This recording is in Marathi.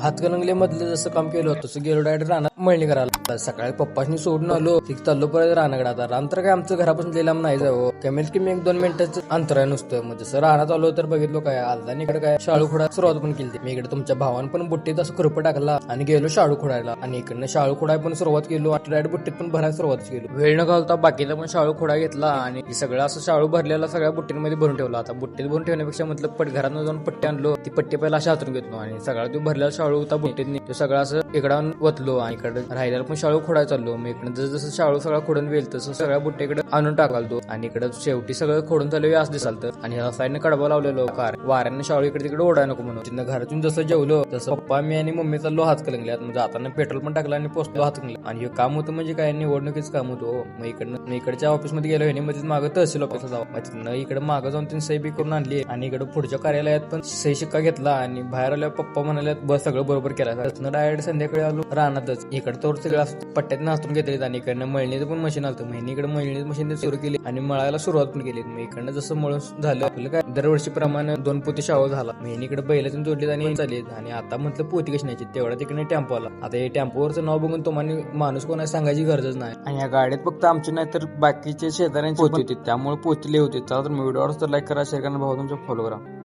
हातकणंगले मधलं जसं काम केलं होतं तसं गेलो डायरेक्ट रानात मळणी करायला. सकाळी पप्पानी सोडून आलो तिथे चाललो परत रानाकडे. आता रान तर काय आमचं घरापासून लिहिलाम नाही जावं, कमीत कमी 1-2 मिनिटाचं अंतर आहे नुसतं. मग जसं रानात आलो तर बघितलो काय आलदानी इकडे काय शाळू खोडा सुरुवात पण केली. मी इकडे तुमच्या भावानं पण बुट्टीत असं खुरपं टाकला आणि गेलो शाळू खोडायला. आणि इकडनं शाळू खोडाय पण सुरुवात केलो. डायरेक्ट बुट्टीत पण भरायला सुरुवात केलो. वेळ न घालता बाकीचा पण शाळू खोडा घेतला आणि सगळं असं शाळू भरलेला सगळ्या बुट्टींमध्ये भरून ठेवला. आता बुट्टीत भरून ठेवण्यापेक्षा म्हटलं घरात जाऊन पट्टी आणलो, ती पट्टी पहिला अशा हातून घेतलो आणि सगळा तो भरलेला शाळू होता बुट्टीत तो सगळा असं इकडं वतलो आणि इकडे राहिल्याला पण शाळू खोडायला चाललो. मग इकडे जसं जसं शाळू सगळा खोडून वेल तसं सगळ्या बुट्टीकडे आणून टाकालतो आणि इकडे शेवटी सगळं खोडून चालू असं दिसालतं. आणि ह्या साईडने कडबा लावलेलो कार वाऱ्याने शाळू इकडे तिकडे ओढाय नको म्हणून. तिथं घरातून जसं जेवलो तसं पप्पा मी आणि मम्मी चाललो हातकणंगल्यात. म्हणजे जाताना पेट्रोल पण टाकलं आणि पोचलो हातकणंगल्यात. आणि हे काम होतं म्हणजे काय निवडणुकीच काम होतं. मग इकडच्या ऑफिसमध्ये गेलो आणि मध्ये मागं तहसील ऑफिसला जाऊ. मग तिथं इकडे मागं जाऊन त्यांनी सही बी करून आणली आणि इकडे पुढच्या कार्यालयात पण सही शिक्का घेतला. आणि बाहेर आल्या पप्पा म्हणाले बस सगळं बरोबर केलं. डायरेक्ट संध्याकाळी आलो रानातच. इकडे तर सगळं पट्ट्यात नाचून घेतले आणि इकडनं मळणीचं पण मशीन आलं. मग इकडे मळणीचं मशीन सुरू केली आणि मळायला सुरुवात पण केली. मग इकडनं जसं मळून झालं आपलं काय दरवर्षी प्रमाणे 2 पोती शाळू झाला. मग इकडे बैलातून जोडली आणि चालली. आणि आता म्हटलं पोती कशी न्यायची तेवढा तिकडे टेम्पो आला. आता हे टेम्पोवरचं नाव बघून तुम्हाला माणूस कोणा सांगायची गरजच नाही. आणि या गाडीत फक्त आमची नाही तर बाकीचे शेजाऱ्यांची पोती होती, त्यामुळे पोती होती. चला तर व्हिडिओवर तर लाईक करा, शेअर करा, भाऊ तुमच्या फॉलो करा.